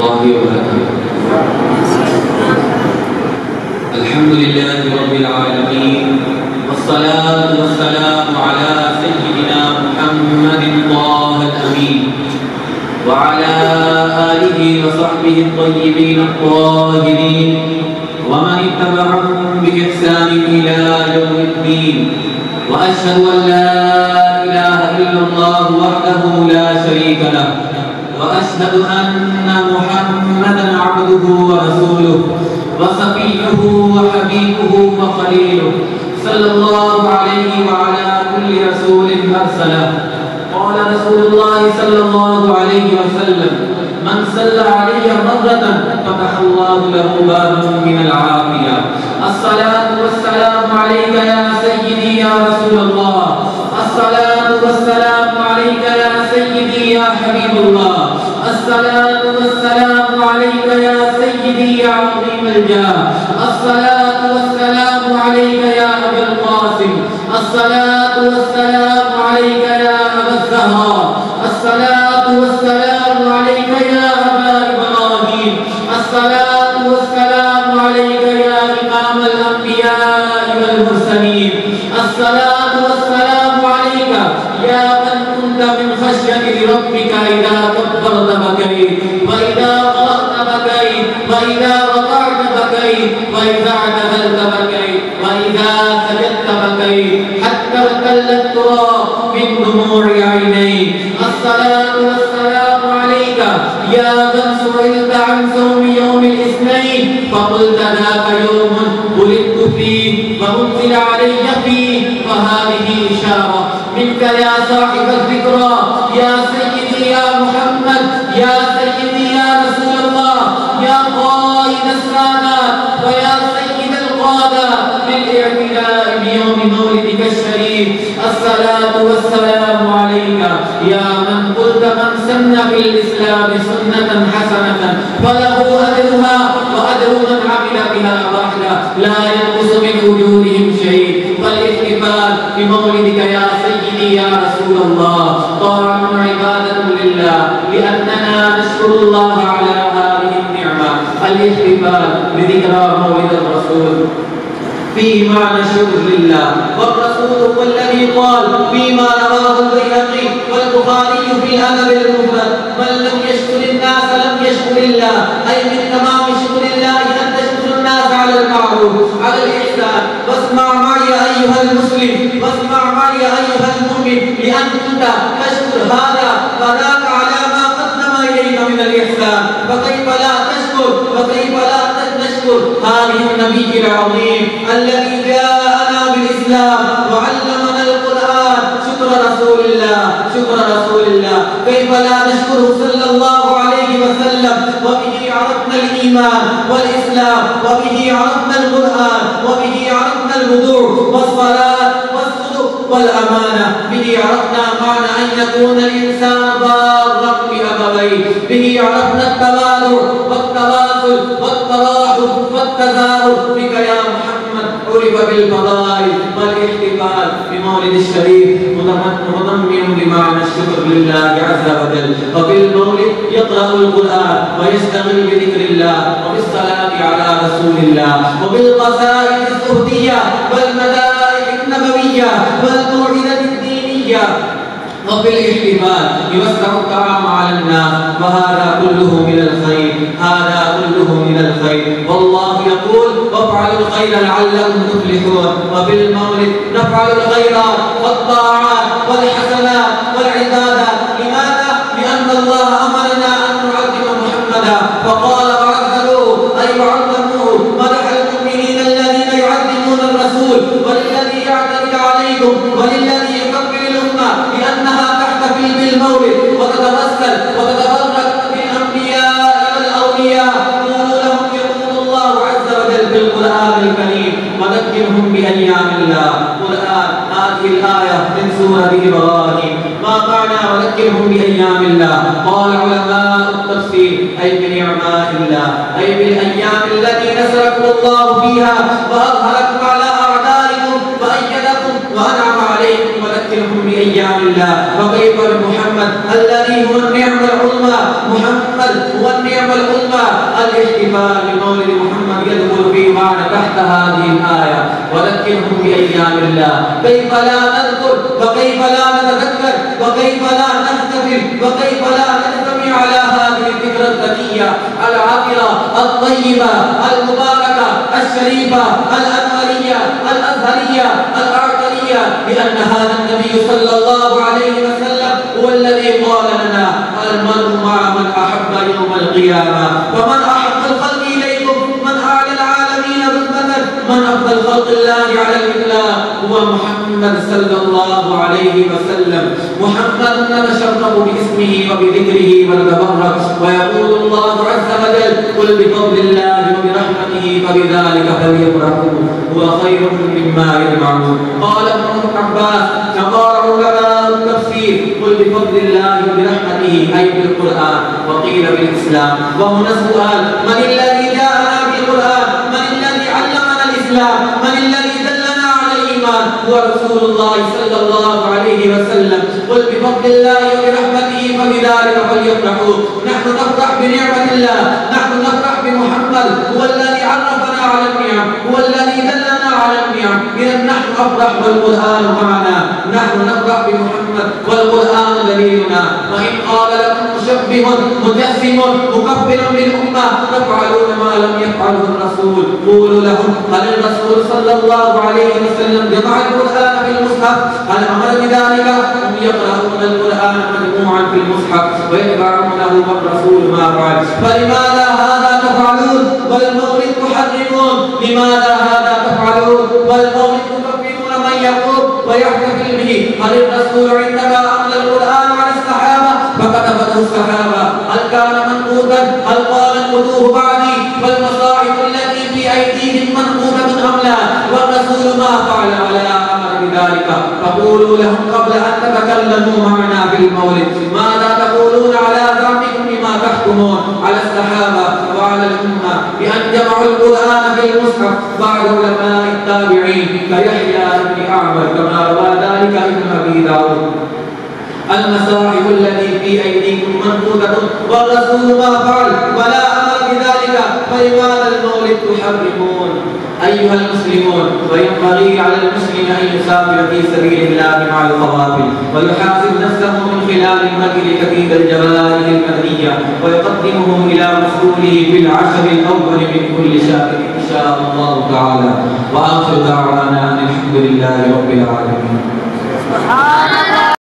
الله وبركاته. الحمد لله رب العالمين، والصلاة والسلام على سيدنا محمد طه الأمين وعلى آله وصحبه الطيبين الطاهرين ومن اتبعهم بإحسان إلى يوم الدين. وأشهد أن لا إله إلا الله وحده لا شريك له، وأشهد أن محمدًا عبده ورسوله وصفيه وحبيبه وخليله، صلى الله عليه وعلى كل رسول أرسله. قال رسول الله صلى الله عليه وسلم: من صلى علي مرة فتح الله له بابا من العافية. الصلاة والسلام عليك يا سيدي يا رسول الله، الصلاة والسلام عليك يا سيدي يا حبيب الله، الصلاة والسلام عليك يا سيدي يا عظيم الجاه، الصلاة والسلام عليك يا أبا القاسم، الصلاة والسلام عليك يا أبا الزهراء، الصلاة والسلام عليك يا أبا إبراهيم، الصلاة والسلام عليك يا إمام الأنبياء والمرسلين، الصلاة والسلام عليك يا من كنت من خشية ربك إذا كبرت بكيت، وإذا قرأت بكيت، وإذا ركعت بكيت، وإذا اعتزلت بكيت، وإذا سجدت بكيت، حتى ارتل التراب من دموع عينيك. الصلاة والسلام عليك يا من سئلت عن صوم يوم الاثنين فقلت ذاك يوم ولدت فيه وأنزل علي فيه، وهذه إشارة منك يا صاحب الذكرى، يا سيدي يا محمد، يا سيدي يا رسول الله، يا قائد السادات ويا سيد القادة للاعتداء بيوم مولدك الشريف. الصلاة والسلام عليك يا من قلت: من سن في الإسلام سنة حسنة فله أجرها وأجر من عمل بها وحده لا ينقص من وجودهم شيء. فالاحتفال بمولدك يا سيدي يا رسول الله طاعة عبادة لله، لأننا نشكر الله على هذه النعمة. الاحتفال بذكرى مولد الرسول فيه معنى الشكر لله، والرسول هو الذي قال فيما رواه البيهقي والبخاري في الأدب المفرد: من لم يشكر الناس لم يشكر الله. أي من تمام شكر الله أن تشكر الناس على المعروف، على الإحسان. واسمع معي أيها المسلم، واسمع معي أيها المؤمن، لأن كنت تشكر هذا فذاك على ما قدم إليك من الإحسان، فكيف لا تشكر، وكيف لا نشكر هذه النبي العظيم الذي جاءنا بالإسلام وعلمنا القرآن. شكر رسول الله، شكر رسول الله. كيف لا نشكره صلى الله عليه وسلم؟ وبه عرفنا الإيمان والإسلام، وبه عرفنا القرآن، وبه عرفنا الوضوء والصلاة والصدق والأمانة. به عرفنا معنى أن يكون الإنسان بارا بأبويه، به عرفنا التواضع والتواصل والتراحم والتزاور. بك يا محمد عرف بالفضائل. والاحتفال بمولد الشريف متضمن بمعنى الشكر لله عز وجل. وفي المولد يقرأ القرآن ويشتغل بذكر الله وبالصلاة على رسول الله وبالقصائد الزهدية والمدائح النبوية والموعظة الدينية. وفي الاحتفال يوزع الطعام على الناس، وهذا كله من الخير، هذا كله من الخير. والله يقول: وافعلوا الخير لعلكم تفلحون. وفي المولد نفعل الخيرات والطاعات والحسنات والعبادات. لماذا؟ لأن الله أمرنا أن نعظم محمدا فقال: وعظموه أي وعظموه. مدح المؤمنين الذين يعظمون الرسول، وللذي يعتمد عليكم، وللذي يكبر الأمة لأنها تحتفل بالمولد وتتوسل وتتبرك بالأنبياء والأولياء. قولوا لهم يقول الله عز وجل في القرآن الكريم: وذكرهم بأيام الله. قرآن هذه الآية من سورة إبراهيم. ما معنى وذكرهم بأيام الله؟ قال علماء التفسير: أي بنعماء الله، أي بالأيام التي نصركم الله فيها وأظهركم على أعدائكم وأيدكم وأنعم عليكم. وذكرهم وذكرهم بأيام الله. وكيف بمحمد الذي هو النعمة العظمى. محمد هو النعمة العظمى. الاحتفال بمولد محمد يدخل في معنى تحت هذه الآية وذكرهم بأيام الله. كيف لا نذكر وكيف لا نتذكر وكيف لا نحتفل وكيف لا نجتمع على هذه الذكرى الزكية العطرة الطيبة المباركة الشريفة الأنورية الأزهرية الأعطرية، لأن هذا النبي صلى الله عليه وسلم هو الذي قال لنا المرء مع من أحب يوم القيامة. ومن أحب الخلق إليكم من أعلى العالمين رتبة من أفضل خلق الله على الإطلاق هو محمد صلى الله عليه وسلم. محمد نتشرف باسمه وبذكره ونتبرك، ويقول الله عز وجل قل بفضل الله وبرحمته فبذلك فليفرحوا هو خير مما يجمعون. قال ابن عباس وقال علماء التفسير قل بفضل الله وبرحمته أي بالقرآن، وقيل بالإسلام. وهنا سؤال: من الذي جاءنا بالقرآن؟ من الذي علمنا الإسلام؟ من الذي دلنا على الإيمان؟ هو رسول الله صلى الله عليه وسلم. قل بفضل الله وبرحمته فبذلك فليفرحوا. نحن نفرح بنعمة الله، نحن نفرح بمحمد، هو الذي عرفنا على النعم، هو الذي دلنا على النعم. إذا نحن نفرح والقرآن معنا، نحن نفرح بمحمد والقرآن دليلنا. وإن قال لكم مشبه مجسم مكفر للأمة تفعلون ما لم يفعله الرسول قولوا لهم: هل الرسول صلى الله عليه وسلم جمع القرآن في المصحف؟ هل أمر بذلك؟ هم يقرؤون القرآن مجموعا في المصحف ويتبعونه والرسول ما فعل. فلماذا هذا تفعلون والمولد تحرمون؟ لماذا هذا تفعلون والمولد تكفرون من يقوم ويحتفل به؟ هل الرسول عندما أنزل القرآن على الصحابة فكتبته الصحابة؟ هل كان منقوطا؟ هل قال انقضوه بعدي؟ فالمصاحف التي في أيديهم منقوطة أم لا؟ والرسول ما فعل ولا أمر بذلك. فقولوا لهم قبل أن تتكلموا معنا في المولد ماذا تقولون على ذنبكم بما تحكمون على الصحابة وعلى الأمة بأن جمعوا القرآن في المصحف بعد علماء التابعين كيحيى بن أعمر كما روى ذلك ابن أبي داود. المصاحف التي في أيديكم منقوطة والرسول ما فعل ولا أمر بذلك، فلماذا المولد تحرمون؟ أيها المسلمون، وينبغي على المسلم أن يسافر في سبيل الله مع القوافل ويحاسب نفسه من خلال المكر كثير الجوائز المدنية ويقدمه إلى مسؤوله في العشر الأول من كل شهر إن شاء الله تعالى. وآخر دعوانا أن الحمد لله رب العالمين.